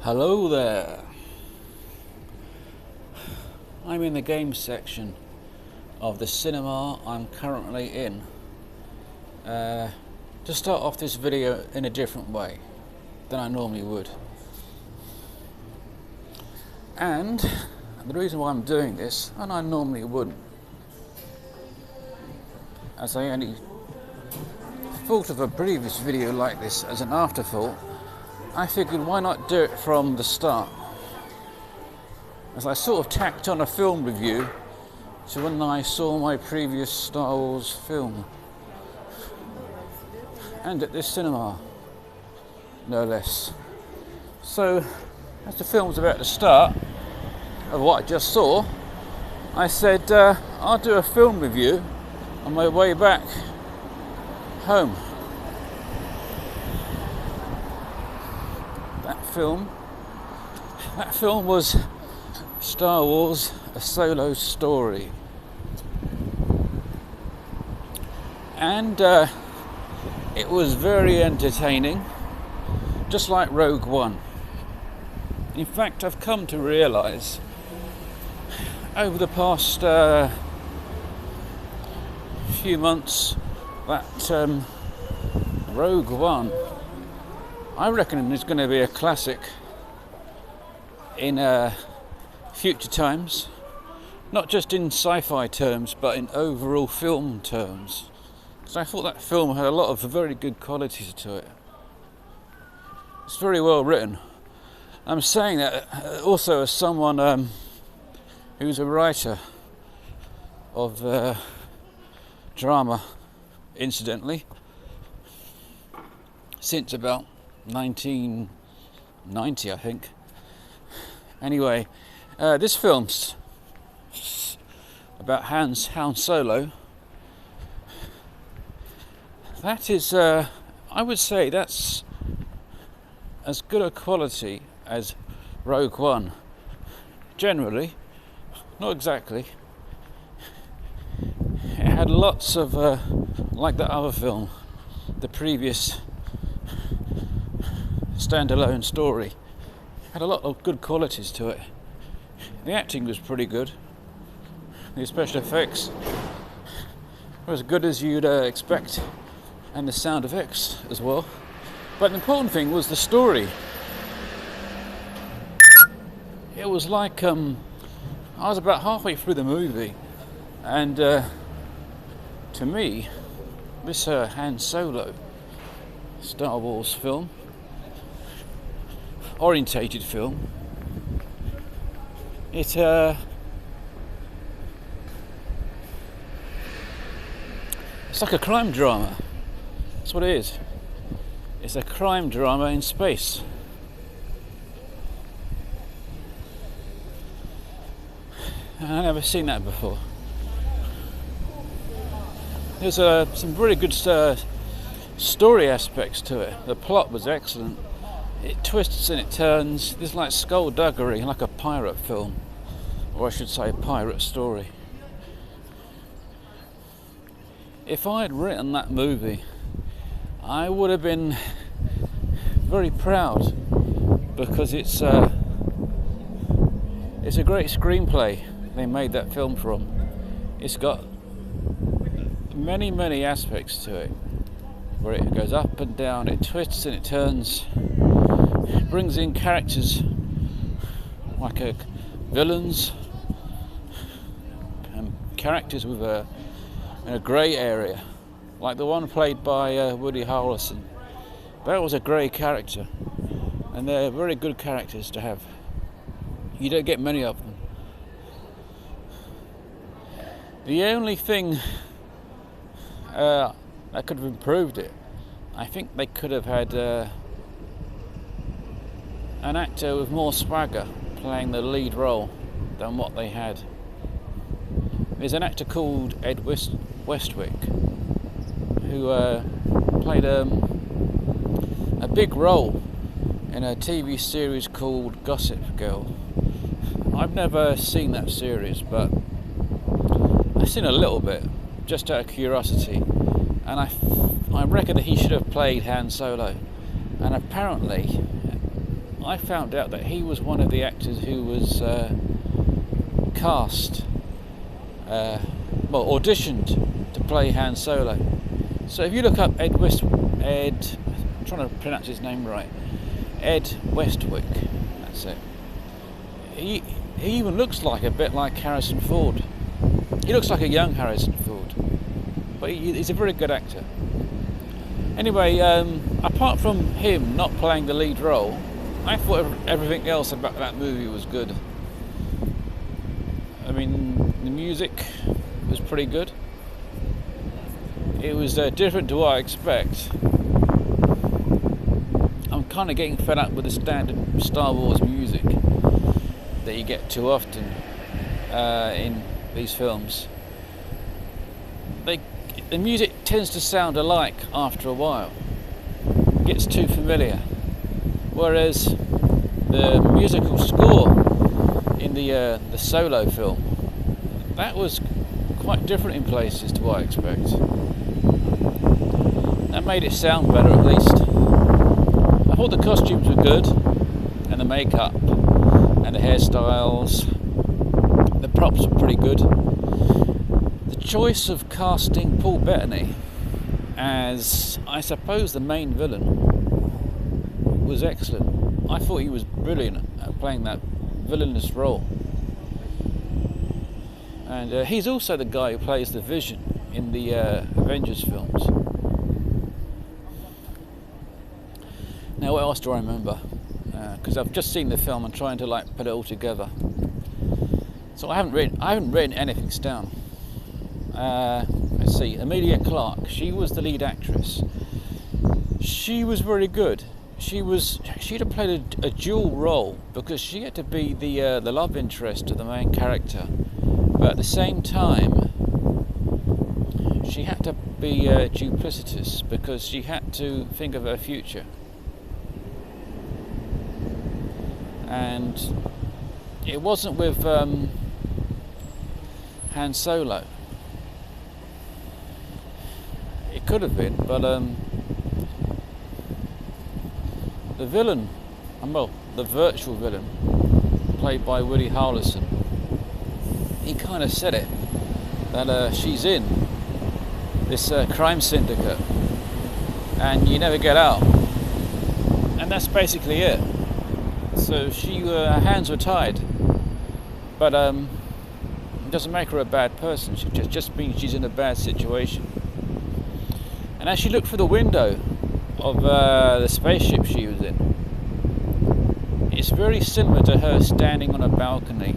Hello there. I'm in the games section of the cinema I'm currently in. To start off this video in a different way than I normally would. And the reason why I'm doing this, and I normally wouldn't, as I only thought of a previous video like this as an afterthought, I figured why not do it from the start, as I sort of tacked on a film review to when I saw my previous Star Wars film, and at this cinema, no less. So, as the film was about to start of what I just saw, I said I'll do a film review on my way back home. That film was Star Wars: A Solo Story, and it was very entertaining, just like Rogue One. In fact, I've come to realise over the past few months that Rogue One, I reckon, is going to be a classic in future times, not just in sci-fi terms, but in overall film terms. Because I thought that film had a lot of very good qualities to it. It's very well written. I'm saying that also as someone who's a writer of drama, incidentally, since about 1990, I think. Anyway, this film's about Han Solo. That is, I would say that's as good a quality as Rogue One. Generally, not exactly. It had lots of, like that other film, the previous standalone story, had a lot of good qualities to it. The acting was pretty good. The special effects were as good as you'd expect, and the sound effects as well. But the important thing was the story. It was like I was about halfway through the movie, and to me, this Han Solo Star Wars film, orientated film, it's like a crime drama. That's what it is. It's a crime drama in space. I've never seen that before. There's some very good story aspects to it. The plot was excellent. It twists and it turns. There's like skullduggery, like a pirate film, or I should say a pirate story. If I had written that movie, I would have been very proud, because it's a great screenplay they made that film from. It's got many aspects to it, where it goes up and down, it twists and it turns, it brings in characters like villains and characters with in a grey area, like the one played by Woody Harrelson. That was a grey character, and they're very good characters to have. You don't get many of them. The only thing that could have improved it, I think they could have had an actor with more swagger playing the lead role than what they had. There's an actor called Ed Westwick who played a big role in a TV series called Gossip Girl. I've never seen that series, but I've seen a little bit, just out of curiosity, and I reckon that he should have played Han Solo. And apparently, I found out that he was one of the actors who was cast, auditioned to play Han Solo. So if you look up I'm trying to pronounce his name right, Ed Westwick, that's it. He even looks a bit like Harrison Ford. He looks like a young Harrison Ford, but he's a very good actor. Anyway, apart from him not playing the lead role, I thought everything else about that movie was good. I mean, the music was pretty good. It was different to what I expect. I'm kind of getting fed up with the standard Star Wars music that you get too often in these films. The music tends to sound alike after a while. It gets too familiar. Whereas the musical score in the Solo film, that was quite different in places to what I expect. That made it sound better at least. I thought the costumes were good, and the makeup, and the hairstyles. The props were pretty good. The choice of casting Paul Bettany as, I suppose, the main villain was excellent. I thought he was brilliant at playing that villainous role. And he's also the guy who plays the Vision in the Avengers films. Now, what else do I remember? Because I've just seen the film and trying to put it all together. So I haven't written anything down. Let's see, Emilia Clarke. She was the lead actress. She was very good. She'd have played a dual role because she had to be the love interest of the main character, but at the same time, she had to be duplicitous because she had to think of her future. And it wasn't with Han Solo. It could have been, but the villain, the virtual villain, played by Woody Harrelson, he kind of said it, that she's in this crime syndicate and you never get out. And that's basically it. So her hands were tied, but it doesn't make her a bad person. She just means she's in a bad situation. And as she looked through the window of the spaceship she was in, it's very similar to her standing on a balcony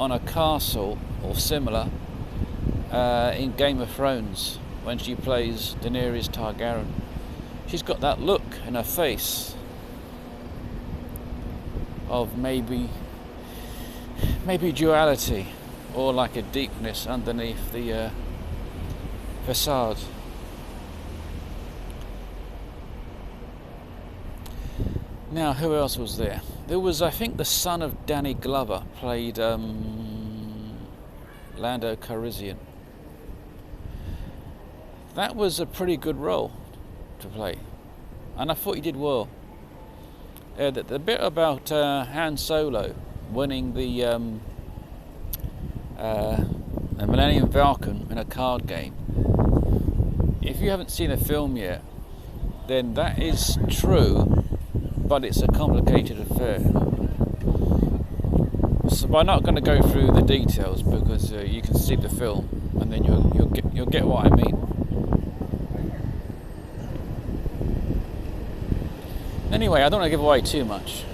on a castle or similar in Game of Thrones when she plays Daenerys Targaryen. She's got that look in her face of maybe duality, or like a deepness underneath the facade. Now, who else was there? There was, I think, the son of Danny Glover played Lando Calrissian. That was a pretty good role to play, and I thought he did well. The bit about Han Solo winning the Millennium Falcon in a card game. If you haven't seen the film yet, then that is true, but it's a complicated affair. So I'm not going to go through the details because you can see the film, and then you'll get what I mean. Anyway, I don't want to give away too much.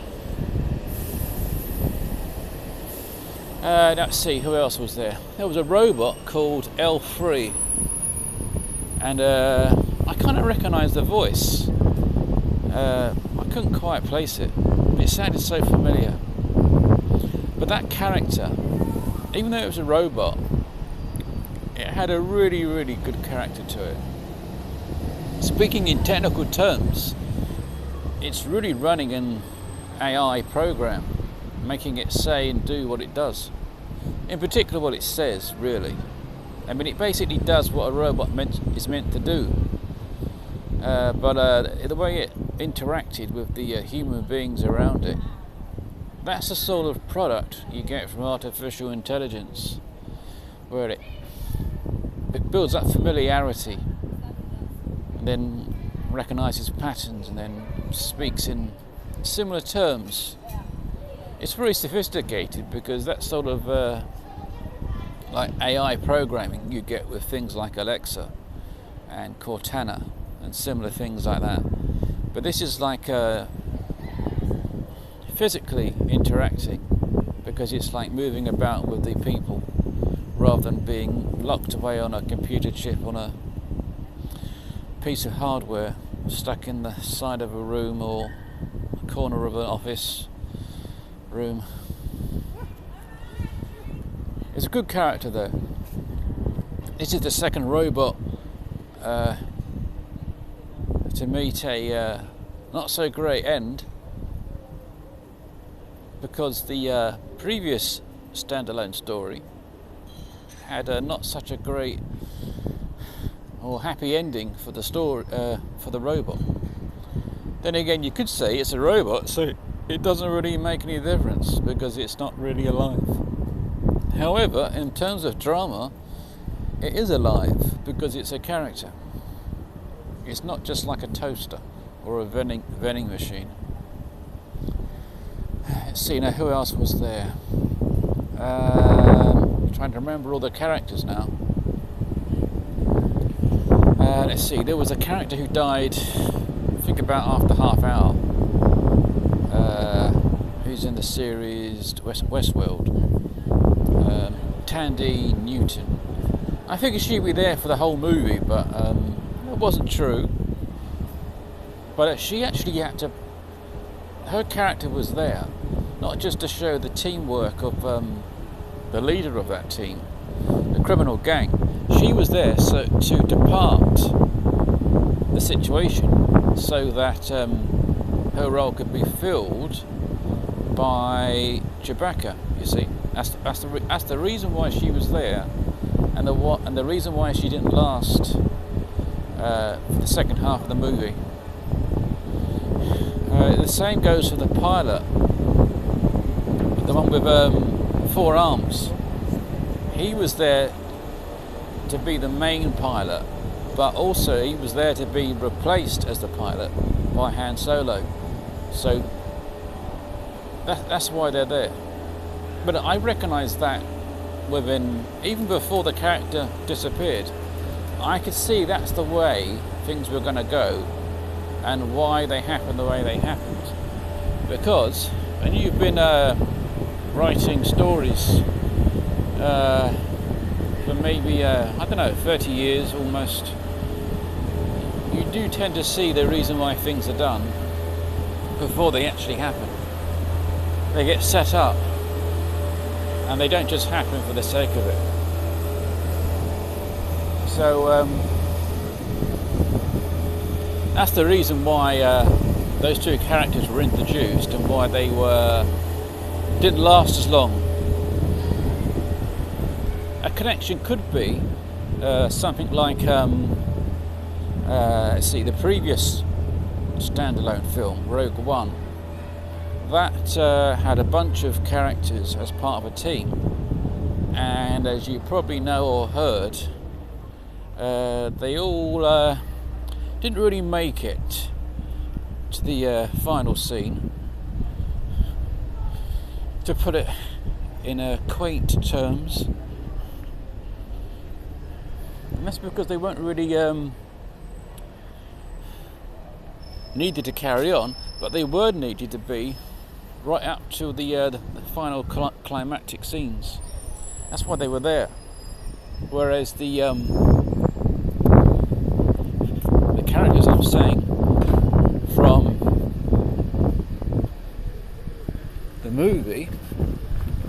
Let's see, who else was there? There was a robot called L3, and I kind of recognised the voice. I couldn't quite place it. It sounded so familiar. But that character, even though it was a robot, it had a really, really good character to it. Speaking in technical terms, it's really running an AI program, making it say and do what it does. In particular, what it says, really. I mean, it basically does what a robot is meant to do. But the way interacted with the human beings around it. That's the sort of product you get from artificial intelligence, where it builds up familiarity and then recognises patterns and then speaks in similar terms. It's very sophisticated because that sort of like AI programming you get with things like Alexa and Cortana and similar things like that. But this is like physically interacting, because it's like moving about with the people rather than being locked away on a computer chip on a piece of hardware stuck in the side of a room or a corner of an office room. It's a good character though. This is the second robot to meet a not so great end, because the previous standalone story had not such a great or happy ending for the story, for the robot. Then again, you could say it's a robot, so it doesn't really make any difference because it's not really alive. However, in terms of drama, it is alive because it's a character. It's not just like a toaster or a vending machine. Let's see now, who else was there? Trying to remember all the characters now. Let's see, there was a character who died, I think about after half hour, who's in the series Westworld, Tandy Newton. I figured she'd be there for the whole movie, but it wasn't true. But she actually had to, her character was there, not just to show the teamwork of the leader of that team, the criminal gang. She was there so to depart the situation so that her role could be filled by Chewbacca. You see, that's the reason why she was there, and the reason why she didn't last for the second half of the movie. The same goes for the pilot, the one with 4 arms. He was there to be the main pilot, but also he was there to be replaced as the pilot by Han Solo. So that's why they're there. But I recognise that even before the character disappeared, I could see that's the way things were going to go and why they happened the way they happened. Because when you've been writing stories for maybe, 30 years almost, you do tend to see the reason why things are done before they actually happen. They get set up, and they don't just happen for the sake of it. So that's the reason why those 2 characters were introduced and why they didn't last as long. A connection could be something like let's see, the previous standalone film, Rogue One. That had a bunch of characters as part of a team, and as you probably know or heard, they all didn't really make it to the final scene. To put it in quaint terms, and that's because they weren't really needed to carry on, but they were needed to be right up to the final climactic scenes. That's why they were there. Whereas the characters I'm saying from the movie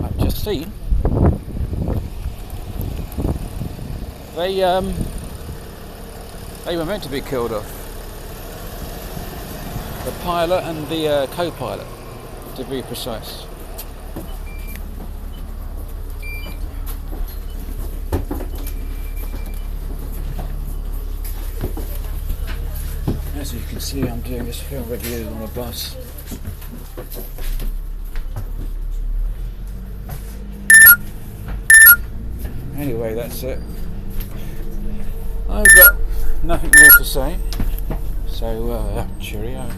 I've just seen, they were meant to be killed off. The pilot and the co-pilot, to be precise. As you can see, I'm doing this film review on a bus. Anyway, that's it. I've got nothing more to say. So, cheerio.